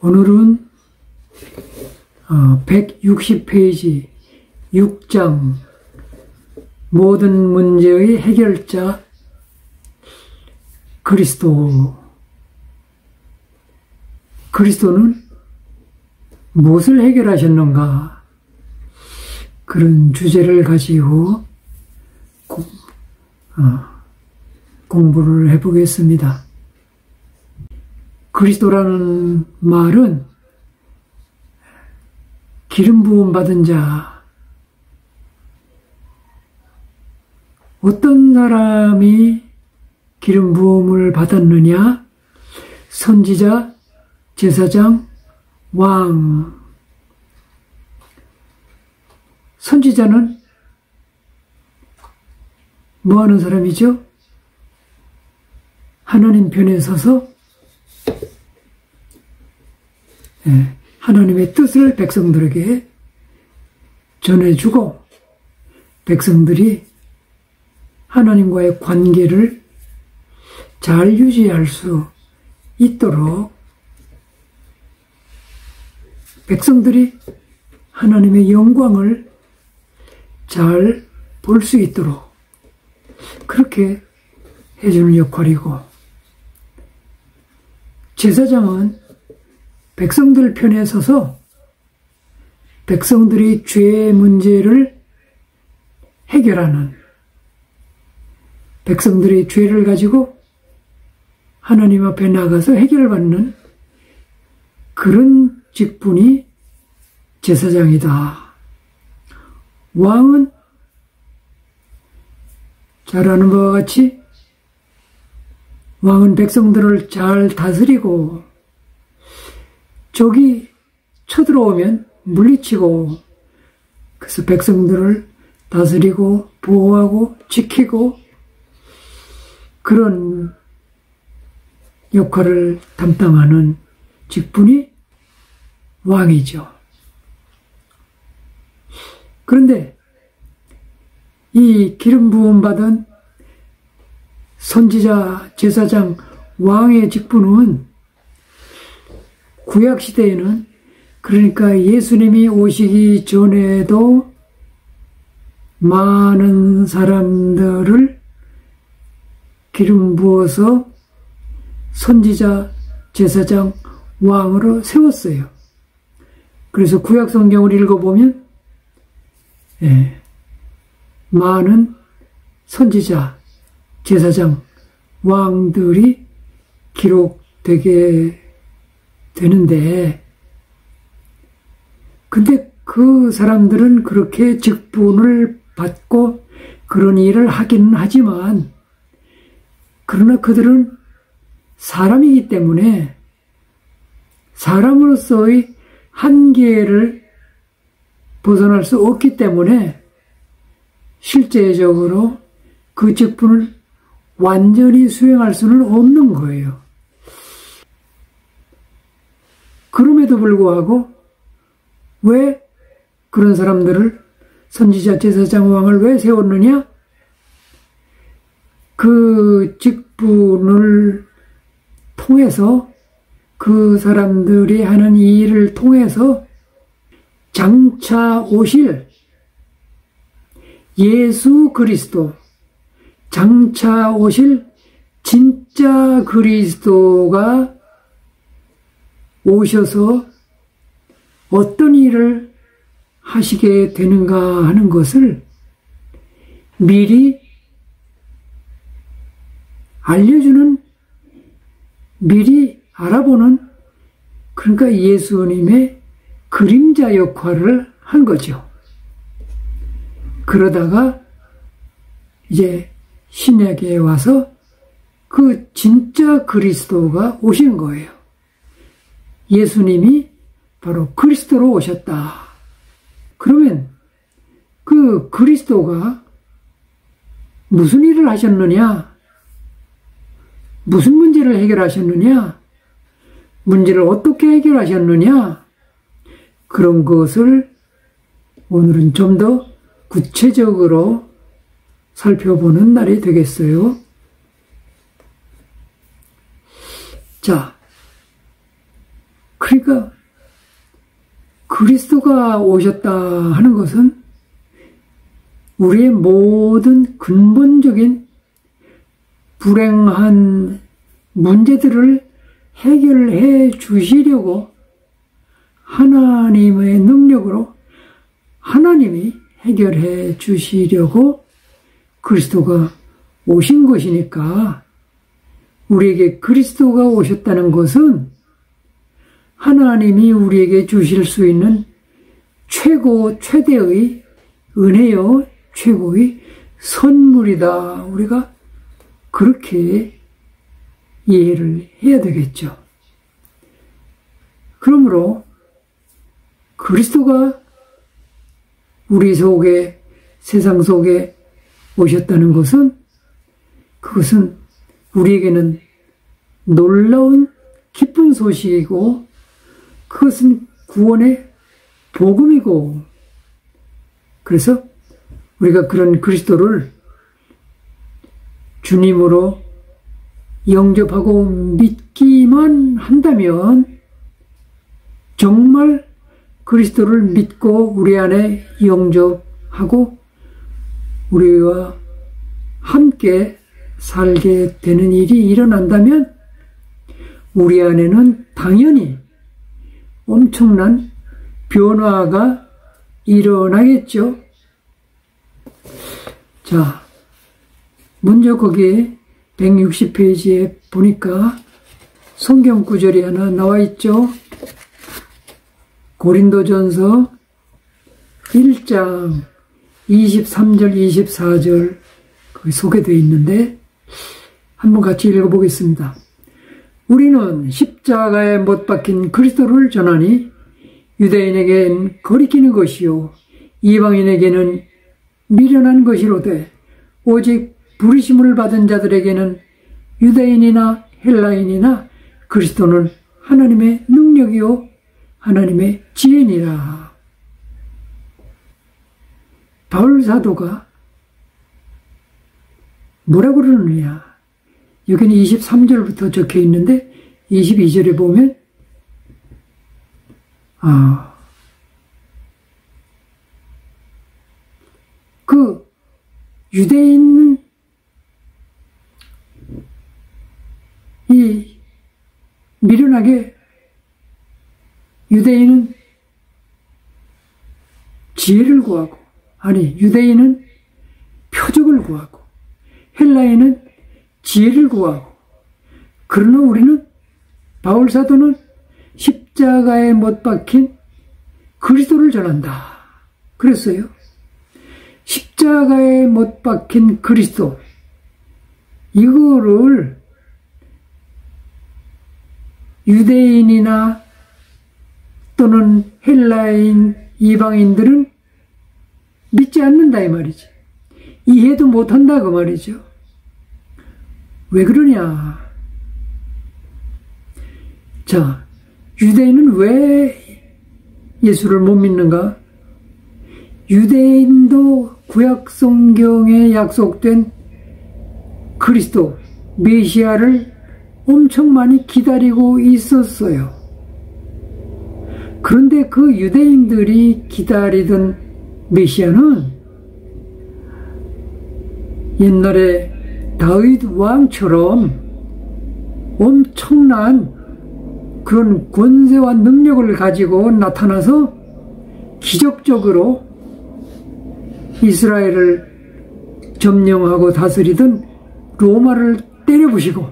오늘은 160페이지 6장 모든 문제의 해결자 그리스도는 무엇을 해결하셨는가, 그런 주제를 가지고 공부를 해보겠습니다. 그리스도라는 말은 기름 부음 받은 자, 어떤 사람이 기름 부음을 받았느냐? 선지자, 제사장, 왕. 선지자는 뭐 하는 사람이죠? 하나님 편에 서서 하나님의 뜻을 백성들에게 전해주고, 백성들이 하나님과의 관계를 잘 유지할 수 있도록, 백성들이 하나님의 영광을 잘 볼 수 있도록 그렇게 해주는 역할이고, 제사장은 백성들 편에 서서 백성들이 죄의 문제를 해결하는, 백성들이 죄를 가지고 하나님 앞에 나가서 해결받는 그런 직분이 제사장이다. 왕은 잘 아는 바와 같이 왕은 백성들을 잘 다스리고, 적이 쳐들어오면 물리치고, 그래서 백성들을 다스리고 보호하고 지키고 그런 역할을 담당하는 직분이 왕이죠. 그런데 이 기름 부음 받은 선지자, 제사장, 왕의 직분은 구약 시대에는, 그러니까 예수님이 오시기 전에도 많은 사람들을 기름 부어서 선지자, 제사장, 왕으로 세웠어요. 그래서 구약 성경을 읽어보면 많은 선지자, 제사장, 왕들이 기록되게 되는데, 근데 그 사람들은 그렇게 직분을 받고 그런 일을 하기는 하지만, 그러나 그들은 사람이기 때문에 사람으로서의 한계를 벗어날 수 없기 때문에 실제적으로 그 직분을 완전히 수행할 수는 없는 거예요. 그럼에도 불구하고 왜 그런 사람들을, 선지자, 제사장, 왕을 왜 세웠느냐? 그 직분을 통해서, 그 사람들이 하는 이 일을 통해서 장차 오실 예수 그리스도, 장차 오실 진짜 그리스도가 오셔서 어떤 일을 하시게 되는가 하는 것을 미리 알려주는, 미리 알아보는, 그러니까 예수님의 그림자 역할을 한 거죠. 그러다가 이제 신약에 와서 그 진짜 그리스도가 오신 거예요. 예수님이 바로 그리스도로 오셨다. 그러면 그 그리스도가 무슨 일을 하셨느냐? 무슨 문제를 해결하셨느냐? 문제를 어떻게 해결하셨느냐? 그런 것을 오늘은 좀 더 구체적으로 살펴보는 날이 되겠어요. 자, 그러니까 그리스도가 오셨다 하는 것은 우리의 모든 근본적인 불행한 문제들을 해결해 주시려고 하나님의 능력으로 하나님이 해결해 주시려고 그리스도가 오신 것이니까 우리에게 그리스도가 오셨다는 것은 하나님이 우리에게 주실 수 있는 최대의 은혜요, 최고의 선물이다. 우리가 그렇게 이해를 해야 되겠죠. 그러므로 그리스도가 우리 속에, 세상 속에 오셨다는 것은 그것은 우리에게는 놀라운 기쁜 소식이고 그것은 구원의 복음이고 그래서 우리가 그런 그리스도를 주님으로 영접하고 믿기만 한다면 정말 그리스도를 믿고 우리 안에 영접하고 우리와 함께 살게 되는 일이 일어난다면 우리 안에는 당연히 엄청난 변화가 일어나겠죠. 자, 먼저 거기 160페이지에 보니까 성경 구절이 하나 나와 있죠. 고린도전서 1장 23절 24절 거기 소개되어 있는데 한번 같이 읽어보겠습니다. 우리는 십자가에 못 박힌 그리스도를 전하니 유대인에게는 거리끼는 것이요 이방인에게는 미련한 것이로되 오직 부르심을 받은 자들에게는 유대인이나 헬라인이나 그리스도는 하나님의 능력이요 하나님의 지혜니라. 바울 사도가 뭐라고 그러느냐. 여기는 23절부터 적혀 있는데 22절에 보면 그 유대인은 이 미련하게 유대인은 지혜를 구하고 유대인은 표적을 구하고 헬라인은 지혜를 구하고 그러나 우리는 바울 사도는 십자가에 못 박힌 그리스도를 전한다. 그랬어요. 십자가에 못 박힌 그리스도 이거를 유대인이나 또는 헬라인 이방인들은 믿지 않는다 이 말이지. 이해도 못한다 그 말이죠. 왜 그러냐. 자, 유대인은 왜 예수를 못 믿는가? 유대인도 구약 성경에 약속된 그리스도 메시아를 엄청 많이 기다리고 있었어요. 그런데 그 유대인들이 기다리던 메시아는 옛날에 다윗 왕처럼 엄청난 그런 권세와 능력을 가지고 나타나서 기적적으로 이스라엘을 점령하고 다스리던 로마를 때려부시고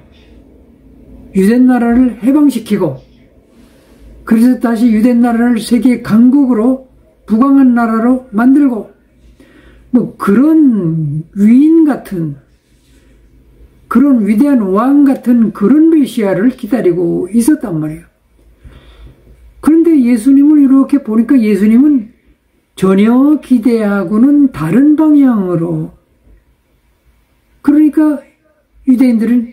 유대 나라를 해방시키고 그래서 다시 유대 나라를 세계 강국으로 부강한 나라로 만들고 뭐 그런 위인 같은 그런 위대한 왕 같은 그런 메시아를 기다리고 있었단 말이에요. 그런데 예수님을 이렇게 보니까 예수님은 전혀 기대하고는 다른 방향으로 그러니까 유대인들은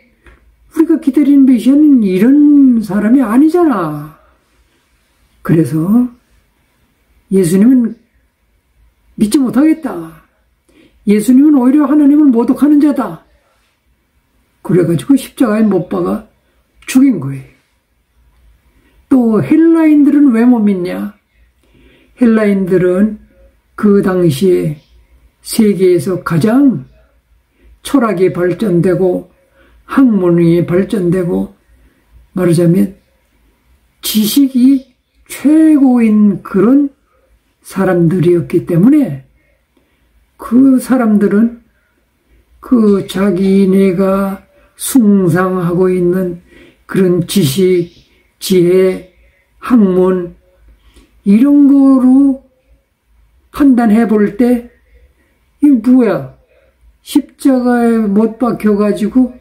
우리가 기다리는 메시아는 이런 사람이 아니잖아. 그래서 예수님은 믿지 못하겠다. 예수님은 오히려 하나님을 모독하는 자다. 그래가지고 십자가에 못 박아 죽인 거예요. 또 헬라인들은 왜 못 믿냐? 헬라인들은 그 당시에 세계에서 가장 철학이 발전되고 학문이 발전되고 말하자면 지식이 최고인 그런 사람들이었기 때문에 그 사람들은 그 자기네가 숭상하고 있는 그런 지식, 지혜, 학문 이런 거로 판단해 볼 때 이 뭐야? 십자가에 못 박혀가지고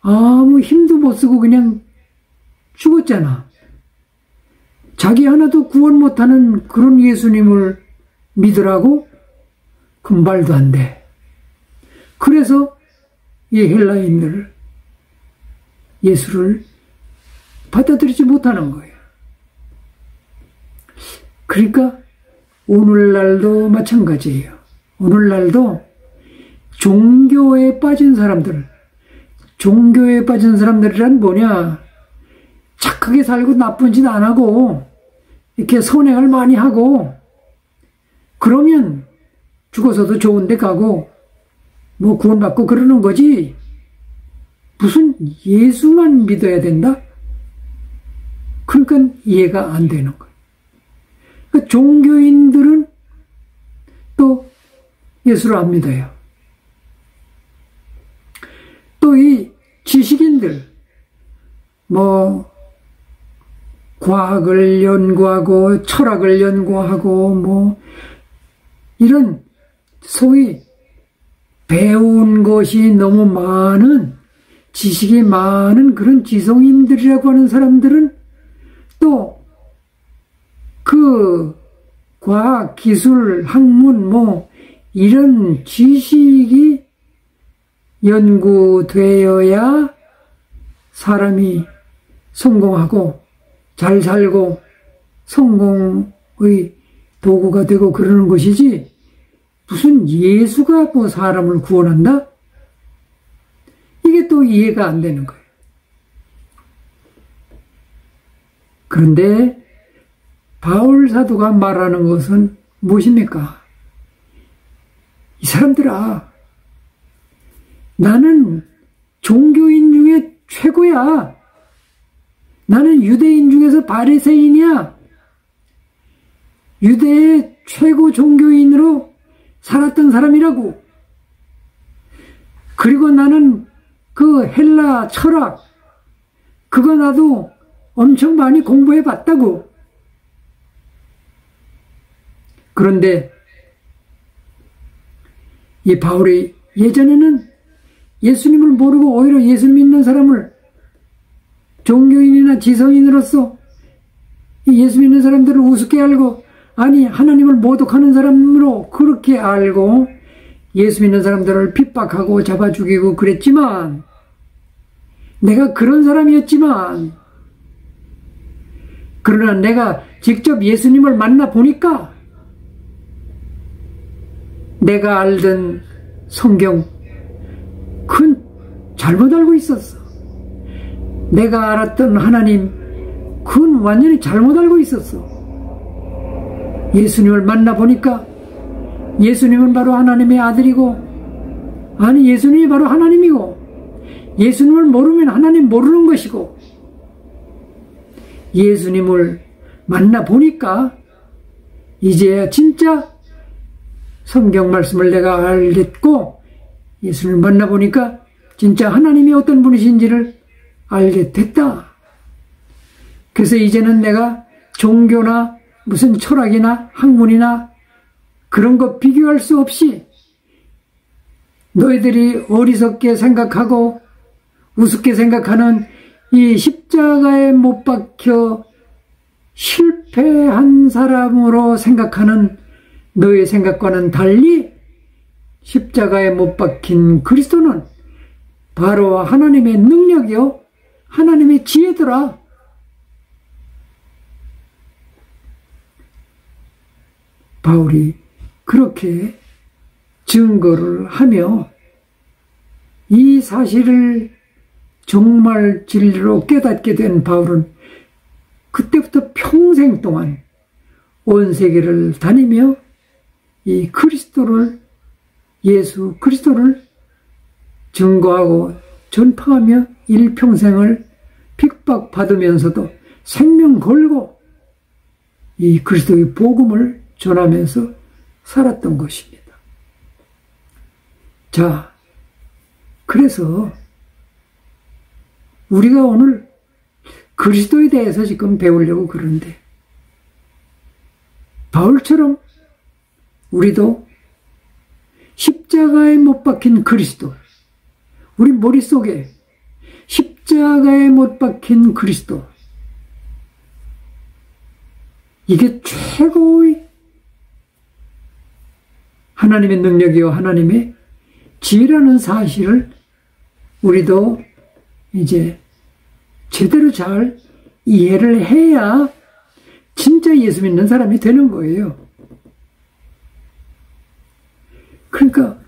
아무 힘도 못 쓰고 그냥 죽었잖아. 자기 하나도 구원 못하는 그런 예수님을 믿으라고? 그 말도 안 돼. 그래서 이 헬라인들 예수를 받아들이지 못하는 거예요. 그러니까 오늘날도 마찬가지예요. 오늘날도 종교에 빠진 사람들이란 뭐냐? 착하게 살고 나쁜 짓 안 하고 이렇게 선행을 많이 하고 그러면 죽어서도 좋은 데 가고 뭐 구원받고 그러는 거지 무슨 예수만 믿어야 된다? 그러니까 이해가 안 되는 거예요. 그러니까 종교인들은 또 예수를 안 믿어요. 또 이 지식인들 뭐 과학을 연구하고 철학을 연구하고 뭐 이런 소위 배운 것이 너무 많은 지식이 많은 그런 지성인들이라고 하는 사람들은 또 그 과학, 기술, 학문 뭐 이런 지식이 연구되어야 사람이 성공하고 잘 살고 성공의 도구가 되고 그러는 것이지 무슨 예수가 뭐 사람을 구원한다? 이게 또 이해가 안 되는 거예요. 그런데 바울 사도가 말하는 것은 무엇입니까? 이 사람들아, 나는 종교인 중에 최고야. 나는 유대인 중에서 바리새인이야. 유대의 최고 종교인으로 살았던 사람이라고. 그리고 나는 그 헬라 철학, 그거 나도 엄청 많이 공부해 봤다고. 그런데 이 바울이 예전에는 예수님을 모르고 오히려 예수님 믿는 사람을 종교인이나 지성인으로서 예수 믿는 사람들을 우습게 알고 아니 하나님을 모독하는 사람으로 그렇게 알고 예수 믿는 사람들을 핍박하고 잡아 죽이고 그랬지만 내가 그런 사람이었지만 그러나 내가 직접 예수님을 만나 보니까 내가 알던 성경 그건 잘못 알고 있었어. 내가 알았던 하나님 그건 완전히 잘못 알고 있었어. 예수님을 만나보니까 예수님은 바로 하나님의 아들이고 아니 예수님이 바로 하나님이고 예수님을 모르면 하나님 모르는 것이고 예수님을 만나보니까 이제야 진짜 성경 말씀을 내가 알겠고 예수님을 만나보니까 진짜 하나님이 어떤 분이신지를 알게 됐다. 그래서 이제는 내가 종교나 무슨 철학이나 학문이나 그런 거 비교할 수 없이 너희들이 어리석게 생각하고 우습게 생각하는 이 십자가에 못 박혀 실패한 사람으로 생각하는 너의 생각과는 달리 십자가에 못 박힌 그리스도는 바로 하나님의 능력이요 하나님의 지혜더라. 바울이 그렇게 증거를 하며 이 사실을 정말 진리로 깨닫게 된 바울은 그때부터 평생 동안 온 세계를 다니며 이 그리스도를, 예수 그리스도를 증거하고 전파하며 일평생을 핍박받으면서도 생명 걸고 이 그리스도의 복음을 전하면서 살았던 것입니다. 자, 그래서 우리가 오늘 그리스도에 대해서 지금 배우려고 그러는데, 바울처럼 우리도 십자가에 못 박힌 그리스도, 우리 머릿속에 십자가에 못 박힌 그리스도, 이게 최고의 하나님의 능력이요 하나님의 지혜라는 사실을 우리도 이제 제대로 잘 이해를 해야 진짜 예수 믿는 사람이 되는 거예요. 그러니까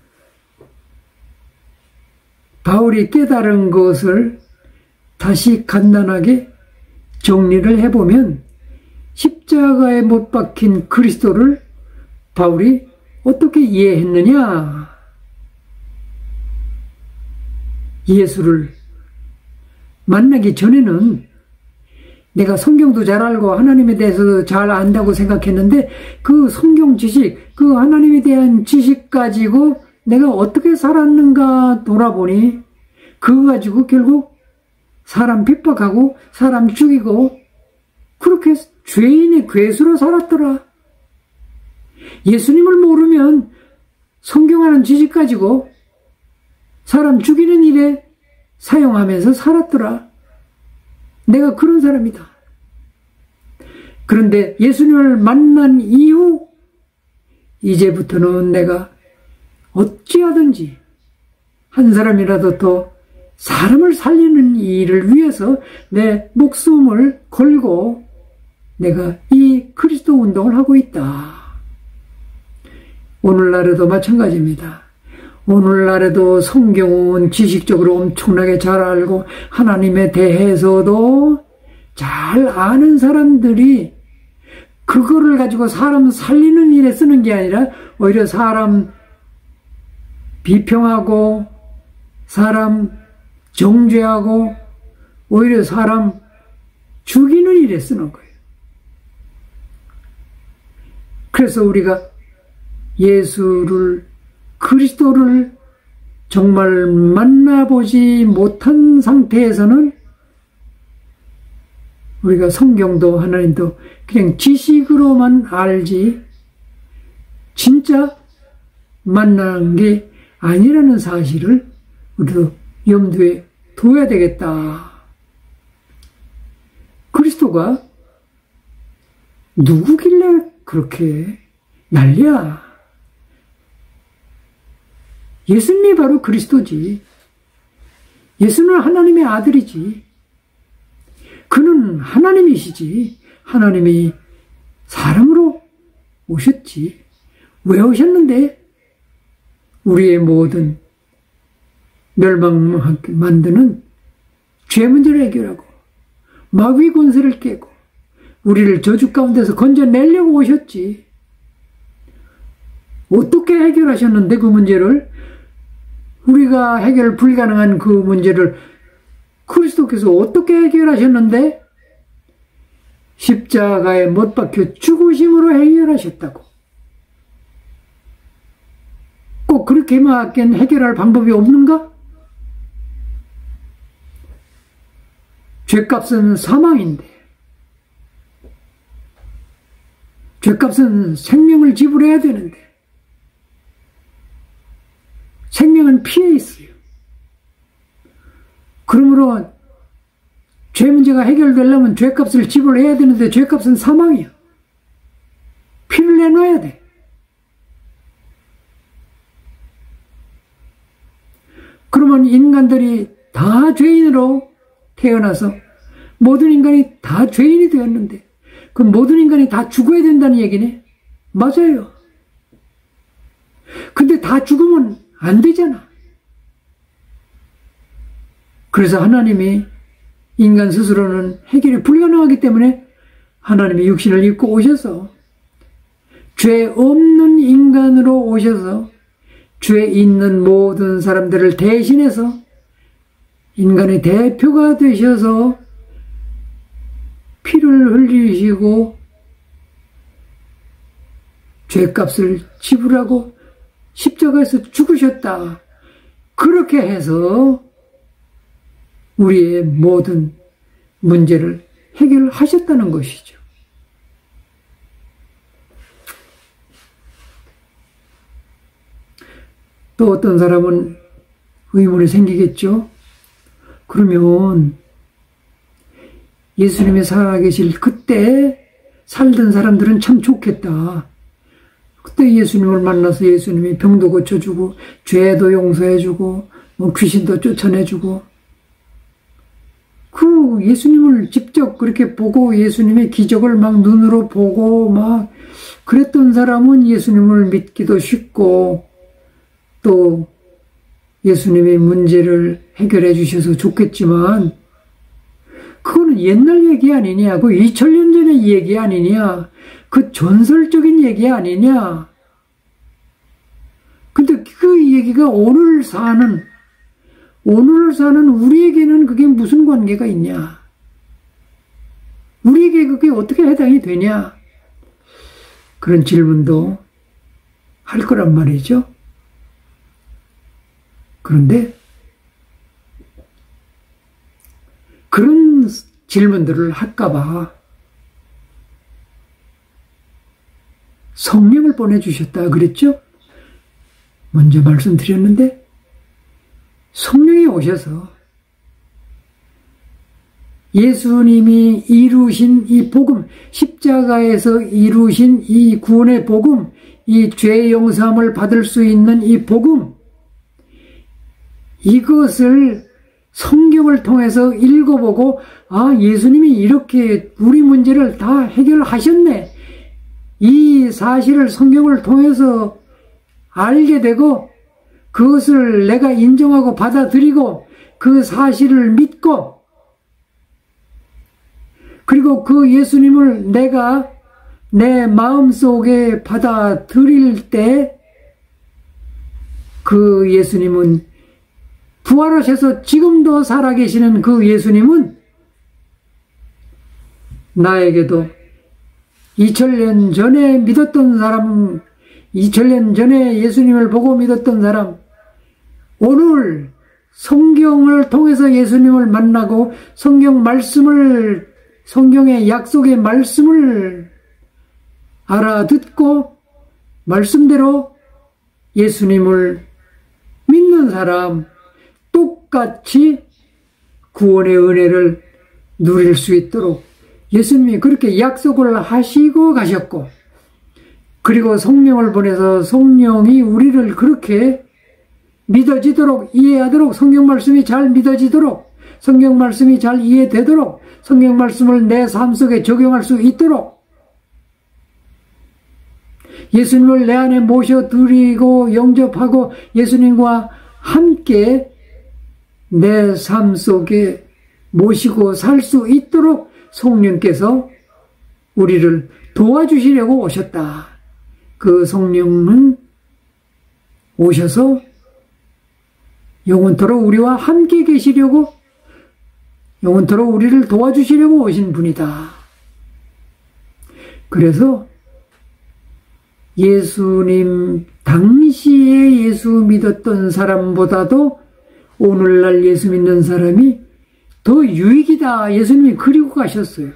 바울이 깨달은 것을 다시 간단하게 정리를 해보면, 십자가에 못 박힌 그리스도를 바울이 어떻게 이해했느냐? 예수를 만나기 전에는 내가 성경도 잘 알고 하나님에 대해서도 잘 안다고 생각했는데, 그 성경 지식, 그 하나님에 대한 지식 가지고 내가 어떻게 살았는가 돌아보니, 그거 가지고 결국 사람 핍박하고 사람 죽이고 그렇게 죄인의 괴수로 살았더라. 예수님을 모르면 성경하는 지식 가지고 사람 죽이는 일에 사용하면서 살았더라. 내가 그런 사람이다. 그런데 예수님을 만난 이후 이제부터는 내가 어찌하든지 한 사람이라도 더 사람을 살리는 일을 위해서 내 목숨을 걸고 내가 이 그리스도 운동을 하고 있다. 오늘날에도 마찬가지입니다. 오늘날에도 성경은 지식적으로 엄청나게 잘 알고 하나님에 대해서도 잘 아는 사람들이 그거를 가지고 사람 살리는 일에 쓰는 게 아니라 오히려 사람 비평하고 사람 정죄하고 오히려 사람 죽이는 일에 쓰는 거예요. 그래서 우리가 예수를, 그리스도를 정말 만나보지 못한 상태에서는 우리가 성경도 하나님도 그냥 지식으로만 알지 진짜 만나는 게 아니라는 사실을 우리도 염두에 둬야 되겠다. 그리스도가 누구길래 그렇게 난리야? 예수님이 바로 그리스도지. 예수는 하나님의 아들이지. 그는 하나님이시지. 하나님이 사람으로 오셨지. 왜 오셨는데? 우리의 모든 멸망하게 만드는 죄 문제를 해결하고 마귀 권세를 깨고 우리를 저주 가운데서 건져내려고 오셨지. 어떻게 해결하셨는데 그 문제를? 우리가 해결 불가능한 그 문제를 그리스도께서 어떻게 해결하셨는데? 십자가에 못 박혀 죽으심으로 해결하셨다고. 꼭 그렇게만 해결할 방법이 없는가? 죄값은 사망인데, 죄값은 생명을 지불해야 되는데, 생명은 피해 있어요. 그러므로 죄 문제가 해결되려면 죄값을 지불해야 되는데 죄값은 사망이야. 피를 내놔야 돼. 그러면 인간들이 다 죄인으로 태어나서 모든 인간이 다 죄인이 되었는데 그 모든 인간이 다 죽어야 된다는 얘기네? 맞아요. 근데 다 죽으면 안 되잖아. 그래서 하나님이 인간 스스로는 해결이 불가능하기 때문에 하나님의 육신을 입고 오셔서 죄 없는 인간으로 오셔서 죄 있는 모든 사람들을 대신해서 인간의 대표가 되셔서 피를 흘리시고 죄값을 지불하고 십자가에서 죽으셨다. 그렇게 해서 우리의 모든 문제를 해결하셨다는 것이죠. 또 어떤 사람은 의문이 생기겠죠. 그러면 예수님이 살아계실 그때 살던 사람들은 참 좋겠다. 그때 예수님을 만나서 예수님이 병도 고쳐주고 죄도 용서해주고 귀신도 쫓아내주고 그 예수님을 직접 그렇게 보고 예수님의 기적을 막 눈으로 보고 막 그랬던 사람은 예수님을 믿기도 쉽고 또 예수님의 문제를 해결해 주셔서 좋겠지만 그거는 옛날 얘기 아니냐, 그 2000년 전의 얘기 아니냐, 그 전설적인 얘기 아니냐. 근데 그 얘기가 오늘 사는 우리에게는 그게 무슨 관계가 있냐? 우리에게 그게 어떻게 해당이 되냐? 그런 질문도 할 거란 말이죠. 그런데 그런 질문들을 할까봐 성령을 보내주셨다 그랬죠? 먼저 말씀드렸는데 성령이 오셔서 예수님이 이루신 이 복음, 십자가에서 이루신 이 구원의 복음, 이 죄 용서함을 받을 수 있는 이 복음, 이것을 성경을 통해서 읽어보고 아, 예수님이 이렇게 우리 문제를 다 해결하셨네. 이 사실을 성경을 통해서 알게 되고 그것을 내가 인정하고 받아들이고 그 사실을 믿고 그리고 그 예수님을 내가 내 마음속에 받아들일 때 그 예수님은 부활하셔서 지금도 살아계시는 그 예수님은 나에게도 2000년 전에 믿었던 사람, 2000년 전에 예수님을 보고 믿었던 사람, 오늘 성경을 통해서 예수님을 만나고 성경의 약속의 말씀을 알아듣고 말씀대로 예수님을 믿는 사람, 똑같이 구원의 은혜를 누릴 수 있도록 예수님이 그렇게 약속을 하시고 가셨고, 그리고 성령을 보내서 성령이 우리를 그렇게 믿어지도록, 이해하도록, 성경 말씀이 잘 믿어지도록, 성경 말씀이 잘 이해되도록, 성경 말씀을 내 삶 속에 적용할 수 있도록 예수님을 내 안에 모셔드리고 영접하고 예수님과 함께 내 삶 속에 모시고 살 수 있도록 성령께서 우리를 도와주시려고 오셨다. 그 성령은 오셔서 영원토록 우리와 함께 계시려고, 영원토록 우리를 도와주시려고 오신 분이다. 그래서 예수님 당시에 예수 믿었던 사람보다도 오늘날 예수 믿는 사람이 더 유익이다. 예수님이 그리고 가셨어요.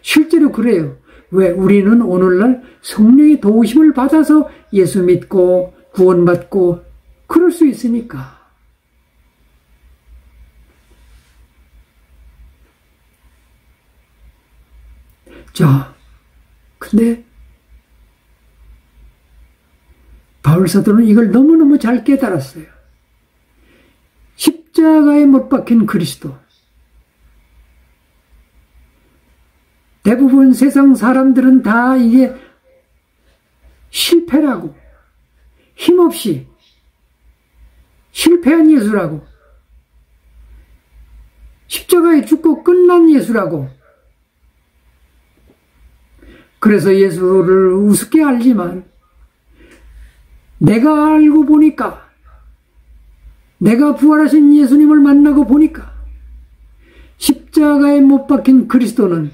실제로 그래요. 왜? 우리는 오늘날 성령의 도우심을 받아서 예수 믿고 구원받고 그럴 수 있으니까. 자, 근데 바울사도는 이걸 너무너무 잘 깨달았어요. 십자가에 못 박힌 그리스도. 대부분 세상 사람들은 다 이게 실패라고, 힘없이 실패한 예수라고, 십자가에 죽고 끝난 예수라고, 그래서 예수를 우습게 알지만 내가 알고 보니까, 내가 부활하신 예수님을 만나고 보니까 십자가에 못 박힌 그리스도는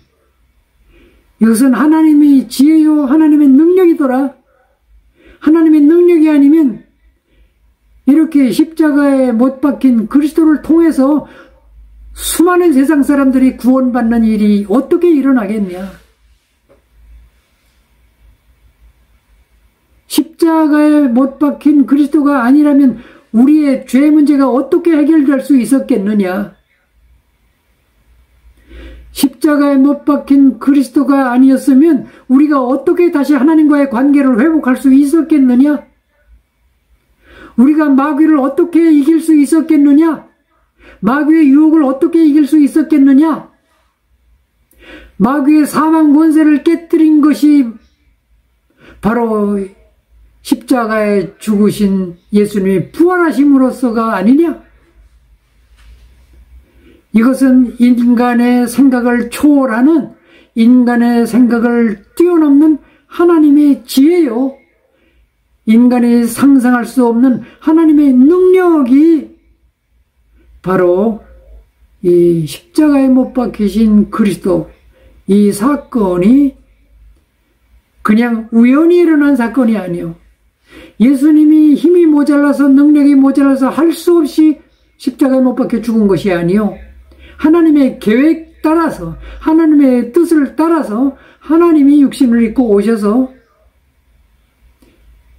이것은 하나님의 지혜요 하나님의 능력이더라. 하나님의 능력이 아니면 이렇게 십자가에 못 박힌 그리스도를 통해서 수많은 세상 사람들이 구원받는 일이 어떻게 일어나겠냐. 십자가에 못 박힌 그리스도가 아니라면 우리의 죄 문제가 어떻게 해결될 수 있었겠느냐. 십자가에 못 박힌 그리스도가 아니었으면 우리가 어떻게 다시 하나님과의 관계를 회복할 수 있었겠느냐. 우리가 마귀를 어떻게 이길 수 있었겠느냐. 마귀의 유혹을 어떻게 이길 수 있었겠느냐. 마귀의 사망 권세를 깨뜨린 것이 바로 십자가에 죽으신 예수님이 부활하심으로써가 아니냐. 이것은 인간의 생각을 초월하는, 인간의 생각을 뛰어넘는 하나님의 지혜요, 인간이 상상할 수 없는 하나님의 능력이 바로 이 십자가에 못 박히신 그리스도, 이 사건이 그냥 우연히 일어난 사건이 아니요, 예수님이 힘이 모자라서, 능력이 모자라서 할 수 없이 십자가에 못 박혀 죽은 것이 아니요, 하나님의 계획 따라서, 하나님의 뜻을 따라서 하나님이 육신을 입고 오셔서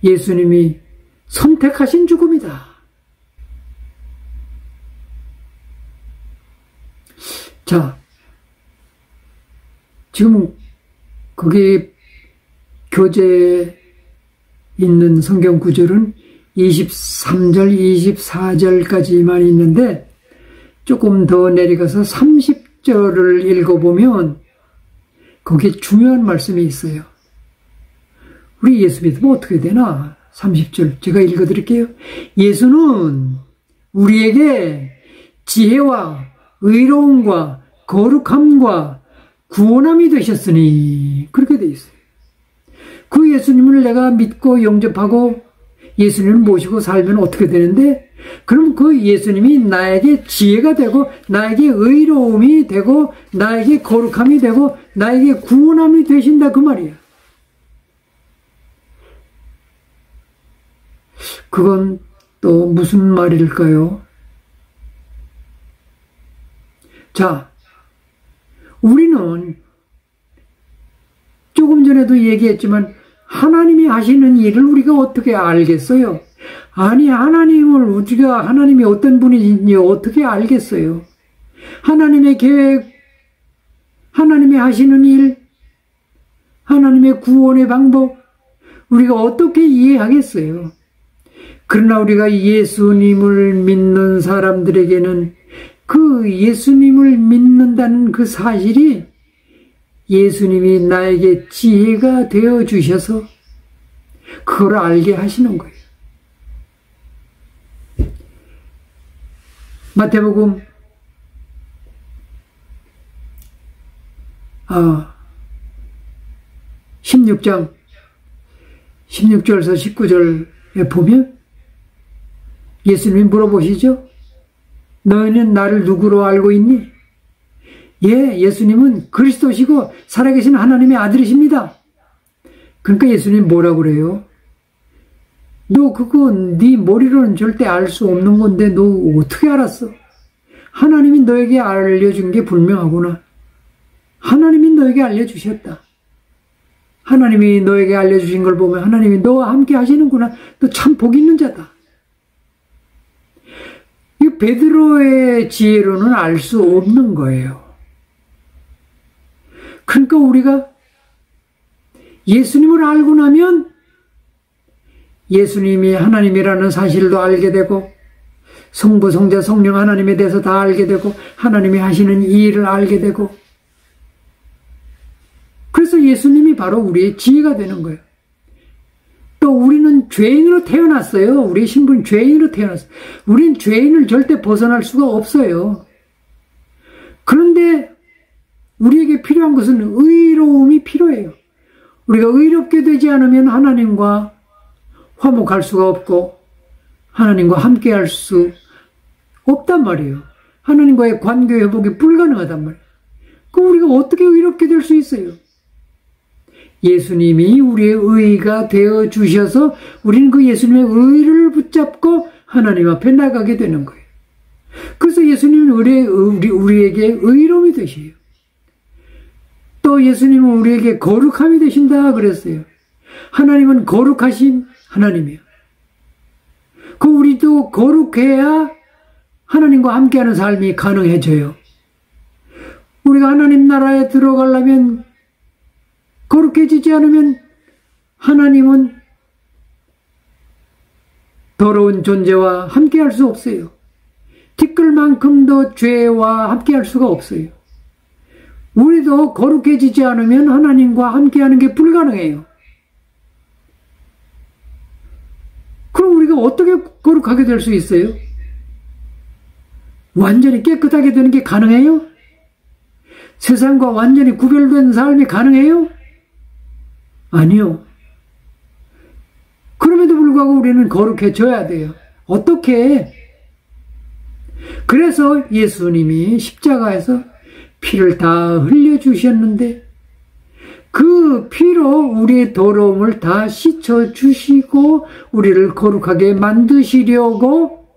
예수님이 선택하신 죽음이다. 자, 지금 거기 교재에 있는 성경 구절은 23절, 24절까지만 있는데 조금 더 내려가서 30절을 읽어보면 거기에 중요한 말씀이 있어요. 우리 예수 믿으면 어떻게 되나? 30절 제가 읽어드릴게요. 예수는 우리에게 지혜와 의로움과 거룩함과 구원함이 되셨으니, 그렇게 돼 있어요. 그 예수님을 내가 믿고 영접하고 예수님을 모시고 살면 어떻게 되는데, 그럼 그 예수님이 나에게 지혜가 되고, 나에게 의로움이 되고, 나에게 거룩함이 되고, 나에게 구원함이 되신다, 그 말이야. 그건 또 무슨 말일까요? 자, 우리는 조금 전에도 얘기했지만 하나님이 하시는 일을 우리가 어떻게 알겠어요? 아니, 하나님이 어떤 분인지 어떻게 알겠어요? 하나님의 계획, 하나님이 하시는 일, 하나님의 구원의 방법, 우리가 어떻게 이해하겠어요? 그러나 우리가 예수님을 믿는 사람들에게는 그 예수님을 믿는다는 그 사실이 예수님이 나에게 지혜가 되어 주셔서 그걸 알게 하시는 거예요. 마태복음 16장 16절에서 19절에 보면 예수님이 물어보시죠. 너희는 나를 누구로 알고 있니? 예, 예수님은 그리스도시고 살아계신 하나님의 아들이십니다. 그러니까 예수님 뭐라고 그래요? 너 그거 네 머리로는 절대 알 수 없는 건데 너 어떻게 알았어? 하나님이 너에게 알려준 게 분명하구나. 하나님이 너에게 알려주셨다. 하나님이 너에게 알려주신 걸 보면 하나님이 너와 함께 하시는구나. 너 참 복 있는 자다. 이 베드로의 지혜로는 알 수 없는 거예요. 그러니까 우리가 예수님을 알고 나면 예수님이 하나님이라는 사실도 알게 되고, 성부, 성자, 성령 하나님에 대해서 다 알게 되고, 하나님이 하시는 이 일을 알게 되고, 그래서 예수님이 바로 우리의 지혜가 되는 거예요. 또 우리는 죄인으로 태어났어요. 우리의 신분 죄인으로 태어났어요. 우린 죄인을 절대 벗어날 수가 없어요. 그런데 우리에게 필요한 것은 의로움이 필요해요. 우리가 의롭게 되지 않으면 하나님과 화목할 수가 없고 하나님과 함께할 수 없단 말이에요. 하나님과의 관계 회복이 불가능하단 말이에요. 그럼 우리가 어떻게 의롭게 될 수 있어요? 예수님이 우리의 의가 되어 주셔서 우리는 그 예수님의 의를 붙잡고 하나님 앞에 나가게 되는 거예요. 그래서 예수님은 우리에게 의로움이 되셔요. 또 예수님은 우리에게 거룩함이 되신다 그랬어요. 하나님은 거룩하신 하나님이에요. 그럼 우리도 거룩해야 하나님과 함께하는 삶이 가능해져요. 우리가 하나님 나라에 들어가려면 거룩해지지 않으면 하나님은 더러운 존재와 함께할 수 없어요. 티끌만큼도 죄와 함께할 수가 없어요. 우리도 거룩해지지 않으면 하나님과 함께하는 게 불가능해요. 그럼 우리가 어떻게 거룩하게 될 수 있어요? 완전히 깨끗하게 되는 게 가능해요? 세상과 완전히 구별된 삶이 가능해요? 아니요. 그럼에도 불구하고 우리는 거룩해져야 돼요. 어떻게? 그래서 예수님이 십자가에서 피를 다 흘려주셨는데 그 피로 우리의 더러움을 다 씻어주시고 우리를 거룩하게 만드시려고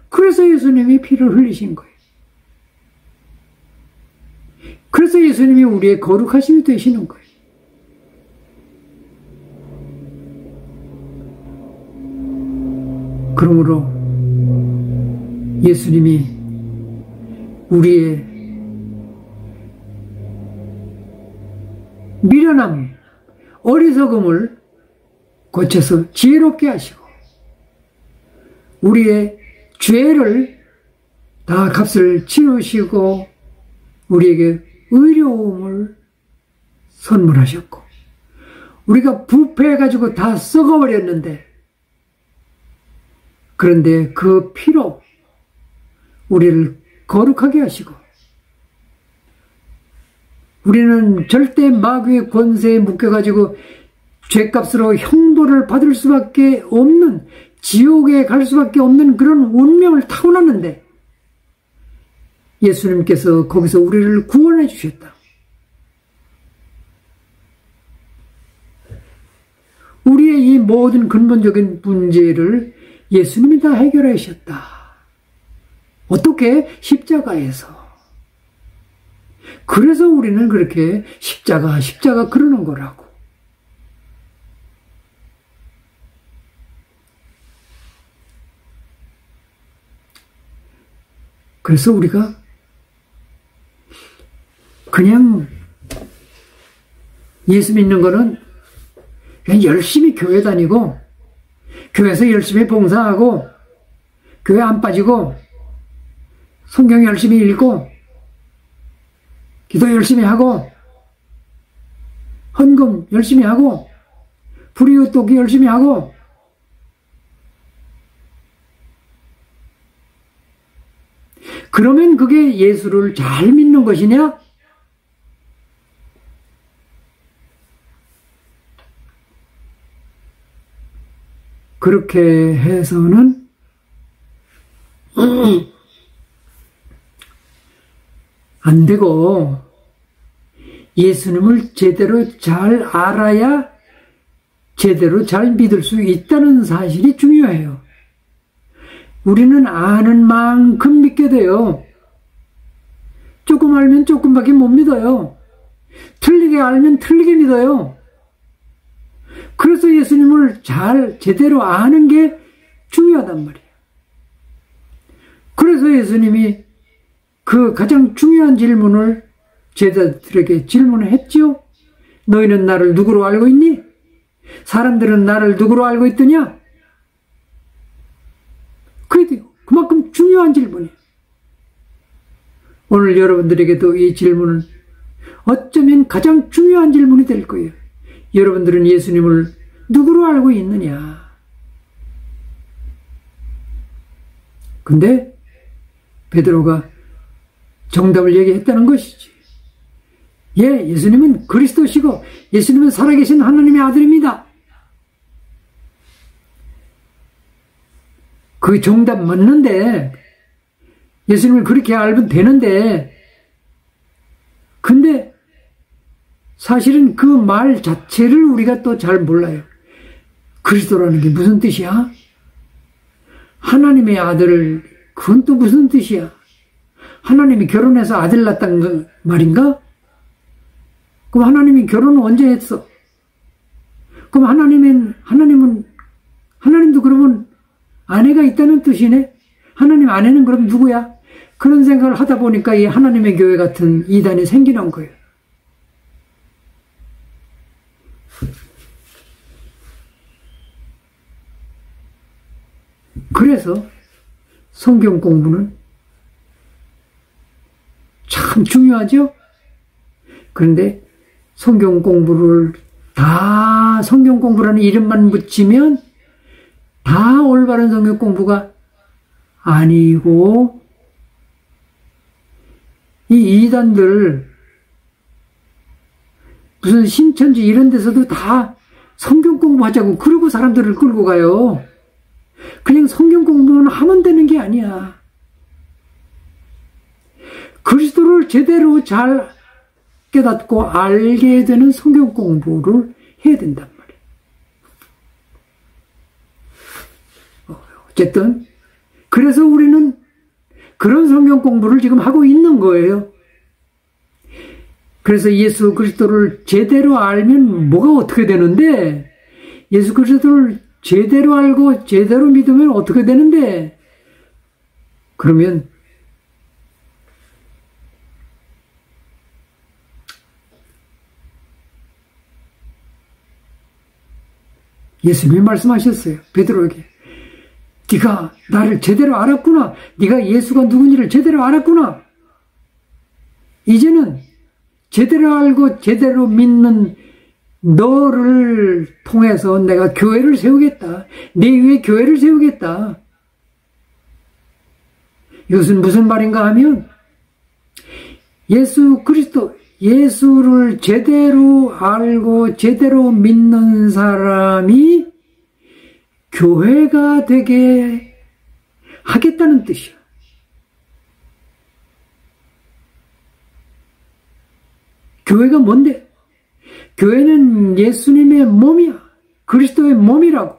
그래서 예수님이 피를 흘리신 거예요. 그래서 예수님이 우리의 거룩하심이 되시는 거예요. 그러므로 예수님이 우리의 미련함, 어리석음을 고쳐서 지혜롭게 하시고 우리의 죄를 다 값을 치르시고 우리에게 의로움을 선물하셨고 우리가 부패해가지고 다 썩어버렸는데 그런데 그 피로 우리를 거룩하게 하시고 우리는 절대 마귀의 권세에 묶여가지고 죄값으로 형벌을 받을 수밖에 없는 지옥에 갈 수밖에 없는 그런 운명을 타고났는데 예수님께서 거기서 우리를 구원해 주셨다. 우리의 이 모든 근본적인 문제를 예수님이 다 해결해 주셨다. 어떻게? 십자가에서. 그래서 우리는 그렇게 십자가 그러는 거라고. 그래서 우리가 그냥 예수 믿는 거는 그냥 열심히 교회 다니고 교회에서 열심히 봉사하고 교회 안 빠지고 성경 열심히 읽고 기도 열심히 하고 헌금 열심히 하고 불이웃 돕기 열심히 하고 그러면 그게 예수를 잘 믿는 것이냐? 그렇게 해서는 안 되고 예수님을 제대로 잘 알아야 제대로 잘 믿을 수 있다는 사실이 중요해요. 우리는 아는 만큼 믿게 돼요. 조금 알면 조금밖에 못 믿어요. 틀리게 알면 틀리게 믿어요. 그래서 예수님을 잘 제대로 아는 게 중요하단 말이에요. 그래서 예수님이 그 가장 중요한 질문을 제자들에게 질문을 했죠. 너희는 나를 누구로 알고 있니? 사람들은 나를 누구로 알고 있더냐? 그만큼 중요한 질문이에요. 오늘 여러분들에게도 이 질문은 어쩌면 가장 중요한 질문이 될 거예요. 여러분들은 예수님을 누구로 알고 있느냐? 근데 베드로가 정답을 얘기했다는 것이지. 예, 예수님은 그리스도시고 예수님은 살아계신 하나님의 아들입니다. 그 정답 맞는데 예수님을 그렇게 알면 되는데 근데 사실은 그 말 자체를 우리가 또 잘 몰라요. 그리스도라는 게 무슨 뜻이야? 하나님의 아들, 그건 또 무슨 뜻이야? 하나님이 결혼해서 아들 낳았다는 말인가? 그럼 하나님이 결혼을 언제 했어? 그럼 하나님도 그러면 아내가 있다는 뜻이네? 하나님 아내는 그럼 누구야? 그런 생각을 하다 보니까 이 하나님의 교회 같은 이단이 생기는 거예요. 그래서 성경 공부는 참 중요하죠? 그런데 성경 공부라는 이름만 붙이면 다 올바른 성경 공부가 아니고 이 이단들 무슨 신천지 이런 데서도 다 성경 공부하자고 그러고 사람들을 끌고 가요. 그냥 성경 공부만 하면 되는 게 아니야. 그리스도를 제대로 잘 깨닫고 알게 되는 성경 공부를 해야 된단 말이에요. 어쨌든 그래서 우리는 그런 성경 공부를 지금 하고 있는 거예요. 그래서 예수 그리스도를 제대로 알면 뭐가 어떻게 되는데, 예수 그리스도를 제대로 알고 제대로 믿으면 어떻게 되는데, 그러면 예수님이 말씀하셨어요. 베드로에게. 네가 나를 제대로 알았구나. 네가 예수가 누군지를 제대로 알았구나. 이제는 제대로 알고 제대로 믿는 너를 통해서 내가 교회를 세우겠다. 내 위에 교회를 세우겠다. 이것은 무슨 말인가 하면 예수 그리스도, 예수를 제대로 알고 제대로 믿는 사람이 교회가 되게 하겠다는 뜻이야. 교회가 뭔데? 교회는 예수님의 몸이야. 그리스도의 몸이라고.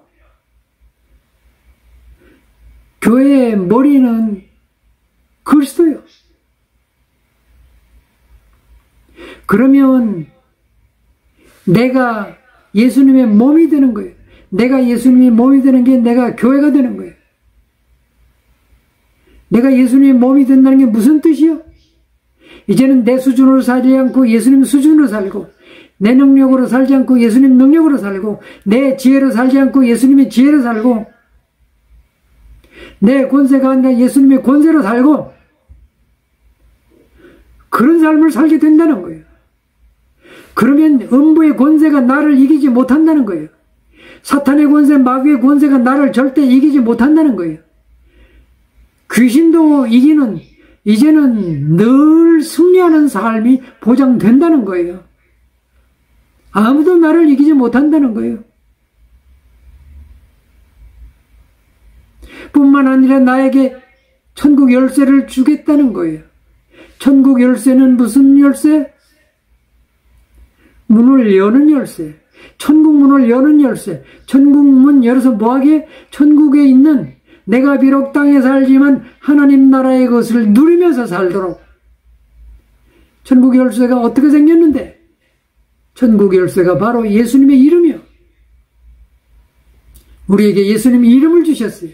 교회의 머리는 그리스도요. 그러면 내가 예수님의 몸이 되는 거예요. 내가 예수님의 몸이 되는 게 내가 교회가 되는 거예요. 내가 예수님의 몸이 된다는 게 무슨 뜻이요? 이제는 내 수준으로 살지 않고 예수님 수준으로 살고, 내 능력으로 살지 않고 예수님 능력으로 살고, 내 지혜로 살지 않고 예수님의 지혜로 살고, 내 권세가 아니라 예수님의 권세로 살고, 그런 삶을 살게 된다는 거예요. 그러면 음부의 권세가 나를 이기지 못한다는 거예요. 사탄의 권세, 마귀의 권세가 나를 절대 이기지 못한다는 거예요. 귀신도 이기는, 이제는 늘 승리하는 삶이 보장된다는 거예요. 아무도 나를 이기지 못한다는 거예요. 뿐만 아니라 나에게 천국 열쇠를 주겠다는 거예요. 천국 열쇠는 무슨 열쇠? 문을 여는 열쇠. 천국 문을 여는 열쇠. 천국 문 열어서 뭐하게? 천국에 있는 내가 비록 땅에 살지만 하나님 나라의 것을 누리면서 살도록. 천국 열쇠가 어떻게 생겼는데? 천국 열쇠가 바로 예수님의 이름이요. 우리에게 예수님이 이름을 주셨어요.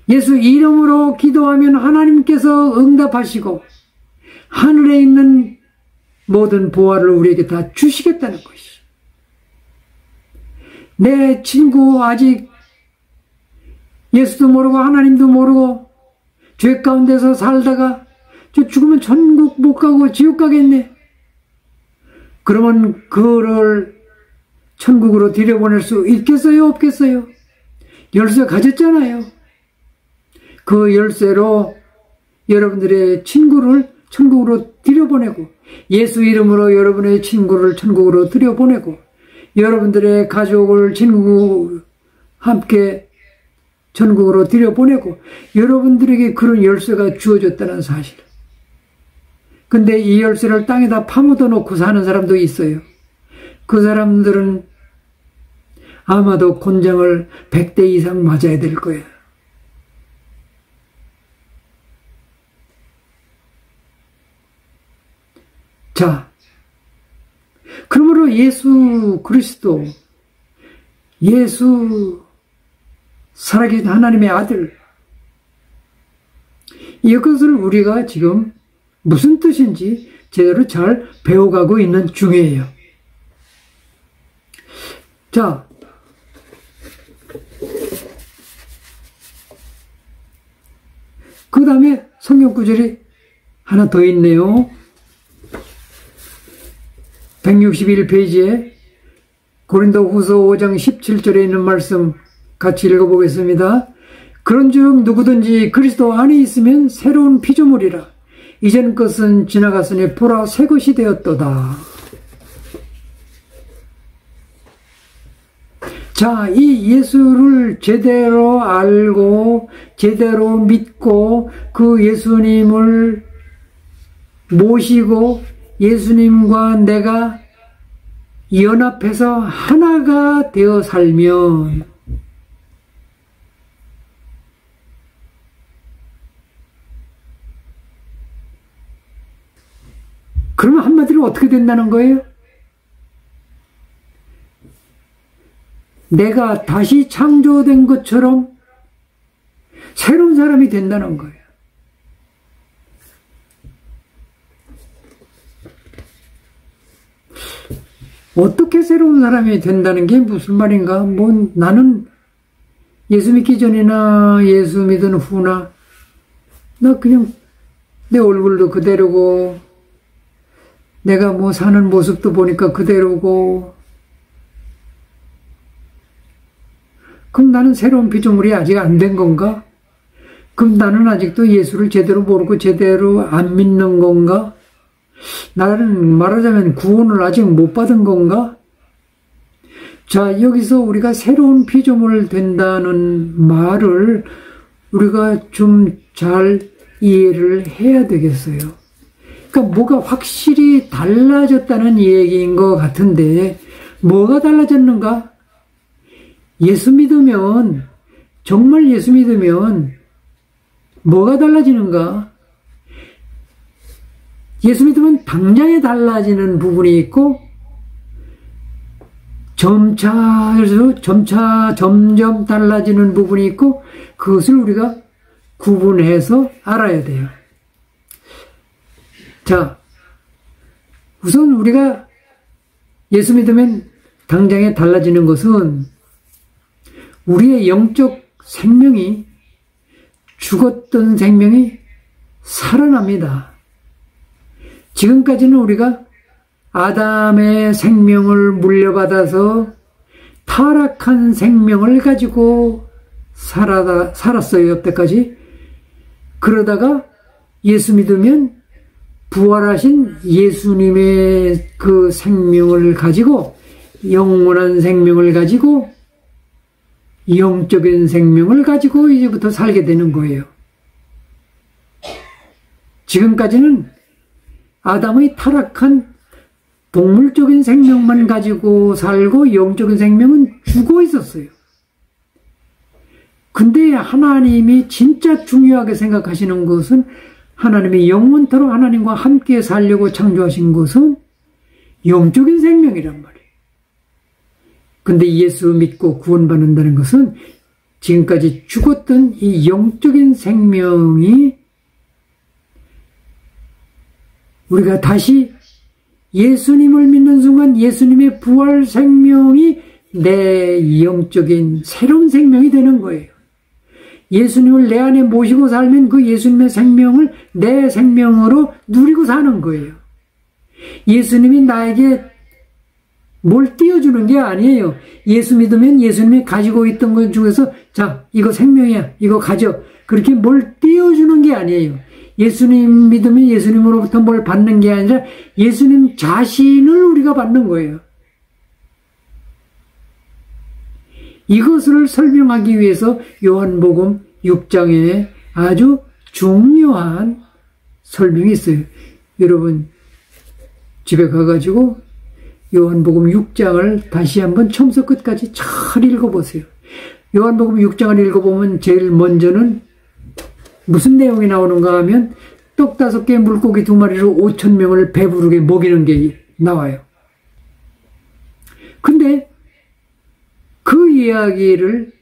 예수 이름으로 기도하면 하나님께서 응답하시고 하늘에 있는 모든 보화를 우리에게 다 주시겠다는 것이죠. 내 친구 아직 예수도 모르고 하나님도 모르고 죄 가운데서 살다가 저 죽으면 천국 못 가고 지옥 가겠네. 그러면 그를 천국으로 들여보낼 수 있겠어요? 없겠어요? 열쇠 가졌잖아요. 그 열쇠로 여러분들의 친구를 천국으로 들여보내고, 예수 이름으로 여러분의 친구를 천국으로 들여보내고, 여러분들의 가족을 친구 함께 천국으로 들여보내고, 여러분들에게 그런 열쇠가 주어졌다는 사실. 근데 이 열쇠를 땅에다 파묻어 놓고 사는 사람도 있어요. 그 사람들은 아마도 곤장을 100대 이상 맞아야 될 거예요. 자, 그러므로 예수 그리스도, 예수 살아계신 하나님의 아들, 이것을 우리가 지금 무슨 뜻인지 제대로 잘 배워가고 있는 중이에요. 자, 그 다음에 성경 구절이 하나 더 있네요. 161페이지에 고린도후서 5장 17절에 있는 말씀 같이 읽어보겠습니다. 그런즉 누구든지 그리스도 안에 있으면 새로운 피조물이라. 이전 것은 지나갔으니 보라 새 것이 되었도다. 자, 이 예수를 제대로 알고 제대로 믿고 그 예수님을 모시고 예수님과 내가 연합해서 하나가 되어 살면 그러면 한마디로 어떻게 된다는 거예요? 내가 다시 창조된 것처럼 새로운 사람이 된다는 거예요. 어떻게 새로운 사람이 된다는 게 무슨 말인가? 뭐 나는 예수 믿기 전이나 예수 믿은 후나 나 그냥 내 얼굴도 그대로고 내가 뭐 사는 모습도 보니까 그대로고 그럼 나는 새로운 피조물이 아직 안 된 건가? 그럼 나는 아직도 예수를 제대로 모르고 제대로 안 믿는 건가? 나는 말하자면 구원을 아직 못 받은 건가? 자, 여기서 우리가 새로운 피조물 된다는 말을 우리가 좀 잘 이해를 해야 되겠어요. 그러니까 뭐가 확실히 달라졌다는 얘기인 것 같은데 뭐가 달라졌는가? 예수 믿으면, 정말 예수 믿으면 뭐가 달라지는가? 예수 믿으면 당장에 달라지는 부분이 있고 점점 달라지는 부분이 있고 그것을 우리가 구분해서 알아야 돼요. 자, 우선 우리가 예수 믿으면 당장에 달라지는 것은 우리의 영적 생명이 죽었던 생명이 살아납니다. 지금까지는 우리가 아담의 생명을 물려받아서 타락한 생명을 가지고 살았어요, 여태까지. 그러다가 예수 믿으면 부활하신 예수님의 그 생명을 가지고 영원한 생명을 가지고 영적인 생명을 가지고 이제부터 살게 되는 거예요. 지금까지는 아담의 타락한 동물적인 생명만 가지고 살고 영적인 생명은 죽어 있었어요. 근데 하나님이 진짜 중요하게 생각하시는 것은 하나님이 영원토록 하나님과 함께 살려고 창조하신 것은 영적인 생명이란 말이에요. 근데 예수 믿고 구원받는다는 것은 지금까지 죽었던 이 영적인 생명이 우리가 다시 예수님을 믿는 순간 예수님의 부활 생명이 내 영적인 새로운 생명이 되는 거예요. 예수님을 내 안에 모시고 살면 그 예수님의 생명을 내 생명으로 누리고 사는 거예요. 예수님이 나에게 뭘 띄워주는 게 아니에요. 예수 믿으면 예수님이 가지고 있던 것 중에서 자, 이거 생명이야, 이거 가져. 그렇게 뭘 띄워주는 게 아니에요. 예수님 믿으면 예수님으로부터 뭘 받는 게 아니라 예수님 자신을 우리가 받는 거예요. 이것을 설명하기 위해서 요한복음 6장에 아주 중요한 설명이 있어요. 여러분 집에 가가지고 요한복음 6장을 다시 한번 처음부터 끝까지 잘 읽어보세요. 요한복음 6장을 읽어보면 제일 먼저는 무슨 내용이 나오는가 하면 떡 5개 물고기 2마리로 5,000명을 배부르게 먹이는 게 나와요. 근데 그 이야기를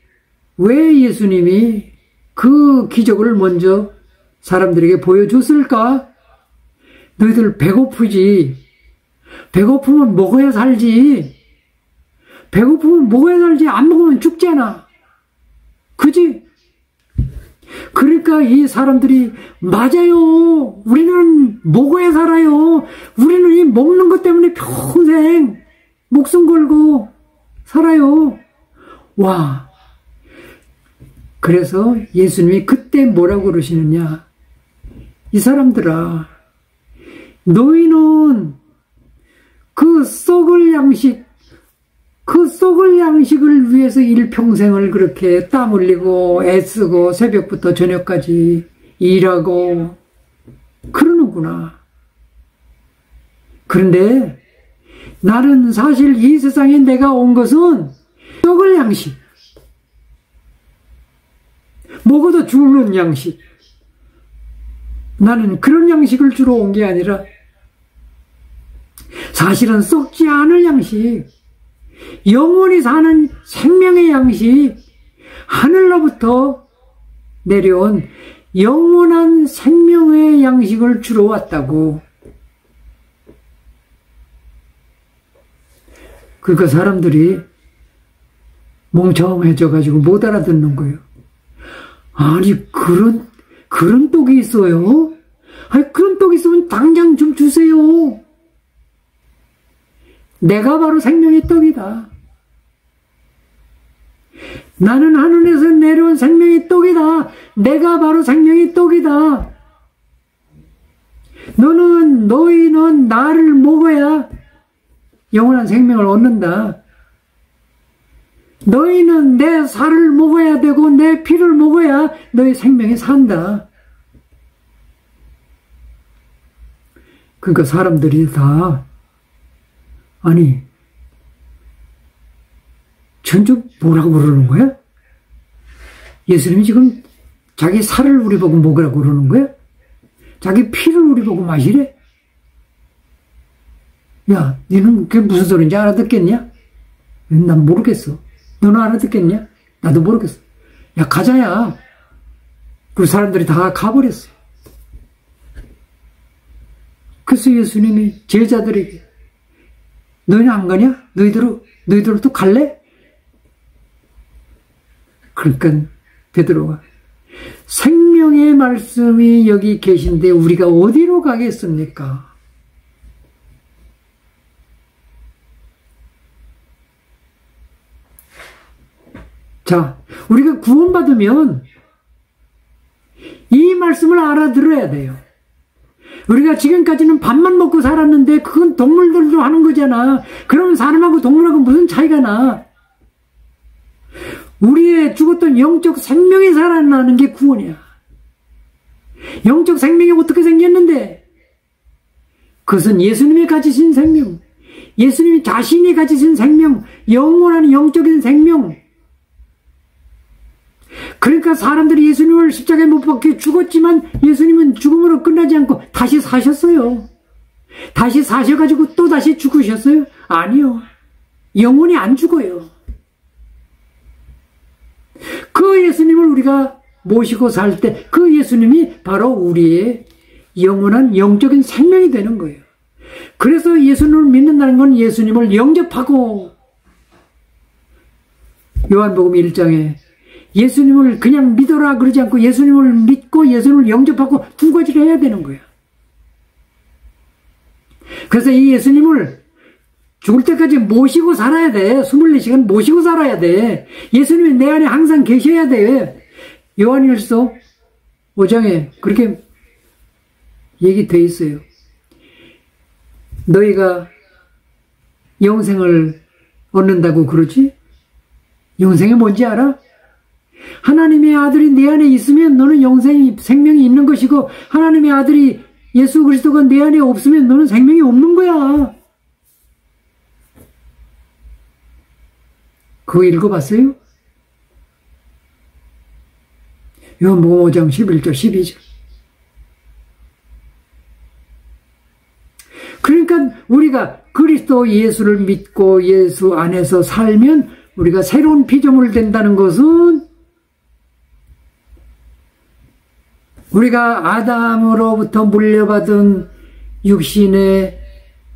왜 예수님이 그 기적을 먼저 사람들에게 보여줬을까? 너희들 배고프지? 배고프면 먹어야 살지. 배고프면 먹어야 살지. 안 먹으면 죽잖아. 그지? 그러니까 이 사람들이 맞아요. 우리는 먹어야 살아요. 우리는 이 먹는 것 때문에 평생 목숨 걸고 살아요. 와. 그래서 예수님이 그때 뭐라고 그러시느냐. 이 사람들아, 너희는 그 썩을 양식을 위해서 일평생을 그렇게 땀 흘리고 애쓰고 새벽부터 저녁까지 일하고 그러는구나. 그런데 나는 사실 이 세상에 내가 온 것은 썩을 양식, 먹어도 죽는 양식, 나는 그런 양식을 주러 온 게 아니라 사실은 썩지 않을 양식, 영원히 사는 생명의 양식, 하늘로부터 내려온 영원한 생명의 양식을 주러 왔다고. 그러니까 사람들이 멍청해져가지고 못 알아듣는 거예요. 아니 그런 떡이 있어요? 아니 그런 떡이 있으면 당장 좀 주세요. 내가 바로 생명의 떡이다. 나는 하늘에서 내려온 생명의 떡이다. 내가 바로 생명의 떡이다. 너희는 나를 먹어야 영원한 생명을 얻는다. 너희는 내 살을 먹어야 되고 내 피를 먹어야 너희 생명이 산다. 그러니까 사람들이 다 아니 전주 뭐라고 그러는 거야? 예수님이 지금 자기 살을 우리 보고 먹으라고 그러는 거야? 자기 피를 우리 보고 마시래? 야, 너는 그게 무슨 소리인지 알아듣겠냐? 난 모르겠어. 너는 알아듣겠냐? 나도 모르겠어. 야, 가자야. 그 사람들이 다 가버렸어. 그래서 예수님이 제자들에게 너희는 안 가냐? 너희들도 갈래? 그러니까 베드로가 생명의 말씀이 여기 계신데 우리가 어디로 가겠습니까? 자, 우리가 구원받으면 이 말씀을 알아들어야 돼요. 우리가 지금까지는 밥만 먹고 살았는데 그건 동물들도 하는 거잖아. 그러면 사람하고 동물하고 무슨 차이가 나? 우리의 죽었던 영적 생명이 살아나는 게 구원이야. 영적 생명이 어떻게 생겼는데? 그것은 예수님이 가지신 생명, 예수님이 자신이 가지신 생명, 영원한 영적인 생명. 그러니까 사람들이 예수님을 십자가에 못 박혀 죽었지만 예수님은 죽음으로 끝나지 않고 다시 사셨어요. 다시 사셔가지고 또 다시 죽으셨어요? 아니요. 영원히 안 죽어요. 그 예수님을 우리가 모시고 살 때 그 예수님이 바로 우리의 영원한 영적인 생명이 되는 거예요. 그래서 예수님을 믿는다는 건 예수님을 영접하고, 요한복음 1장에 예수님을 그냥 믿어라 그러지 않고 예수님을 믿고 예수님을 영접하고 두 가지를 해야 되는 거야. 그래서 이 예수님을 죽을 때까지 모시고 살아야 돼. 24시간 모시고 살아야 돼. 예수님이 내 안에 항상 계셔야 돼. 요한일서 5장에 그렇게 얘기돼 있어요. 너희가 영생을 얻는다고 그러지? 영생이 뭔지 알아? 하나님의 아들이 내 안에 있으면 너는 생명이 있는 것이고, 하나님의 아들이 예수 그리스도가 내 안에 없으면 너는 생명이 없는 거야. 그거 읽어봤어요? 요한복음 5장 11절 12절. 그러니까 우리가 그리스도 예수를 믿고 예수 안에서 살면 우리가 새로운 피조물 된다는 것은, 우리가 아담으로부터 물려받은 육신의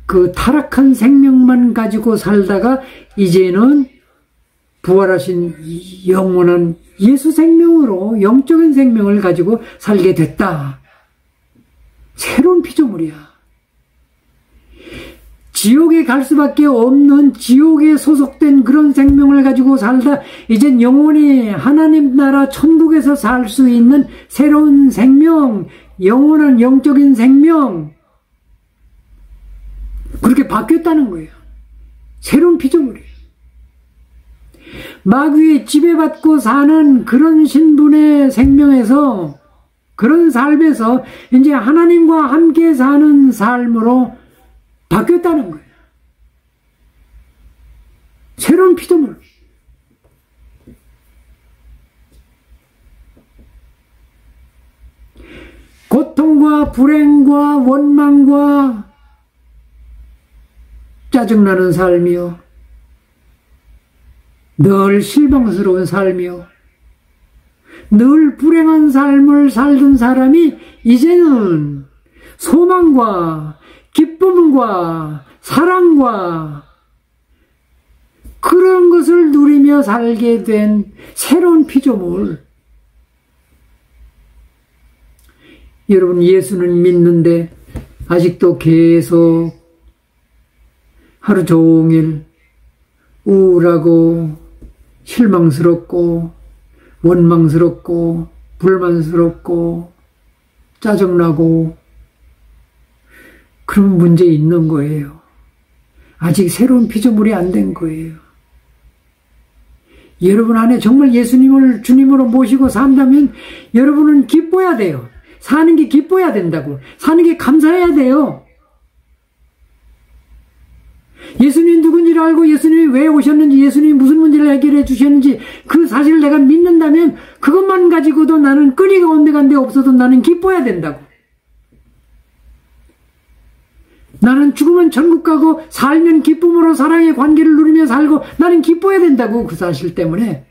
그 타락한 생명만 가지고 살다가 이제는 부활하신 영원한 예수 생명으로 영적인 생명을 가지고 살게 됐다. 새로운 피조물이야. 지옥에 갈 수밖에 없는 지옥에 소속된 그런 생명을 가지고 살다 이젠 영원히 하나님 나라 천국에서 살 수 있는 새로운 생명, 영원한 영적인 생명, 그렇게 바뀌었다는 거예요. 새로운 피조물이에요. 마귀에 지배받고 사는 그런 신분의 생명에서, 그런 삶에서 이제 하나님과 함께 사는 삶으로 바뀌었다는 거예요. 새로운 피조물. 고통과 불행과 원망과 짜증나는 삶이요, 늘 실망스러운 삶이요, 늘 불행한 삶을 살던 사람이 이제는 소망과 기쁨과 사랑과 그런 것을 누리며 살게 된 새로운 피조물. 여러분, 예수는 믿는데 아직도 계속 하루 종일 우울하고 실망스럽고 원망스럽고 불만스럽고 짜증나고 그런 문제 있는 거예요. 아직 새로운 피조물이 안 된 거예요. 여러분 안에 정말 예수님을 주님으로 모시고 산다면 여러분은 기뻐야 돼요. 사는 게 기뻐야 된다고. 사는 게 감사해야 돼요. 예수님이 누군지를 알고 예수님이 왜 오셨는지, 예수님이 무슨 문제를 해결해 주셨는지 그 사실을 내가 믿는다면 그것만 가지고도 나는 끈이 온데간데 없어도 나는 기뻐야 된다고. 나는 죽으면 천국 가고 살면 기쁨으로 사랑의 관계를 누리며 살고 나는 기뻐야 된다고. 그 사실 때문에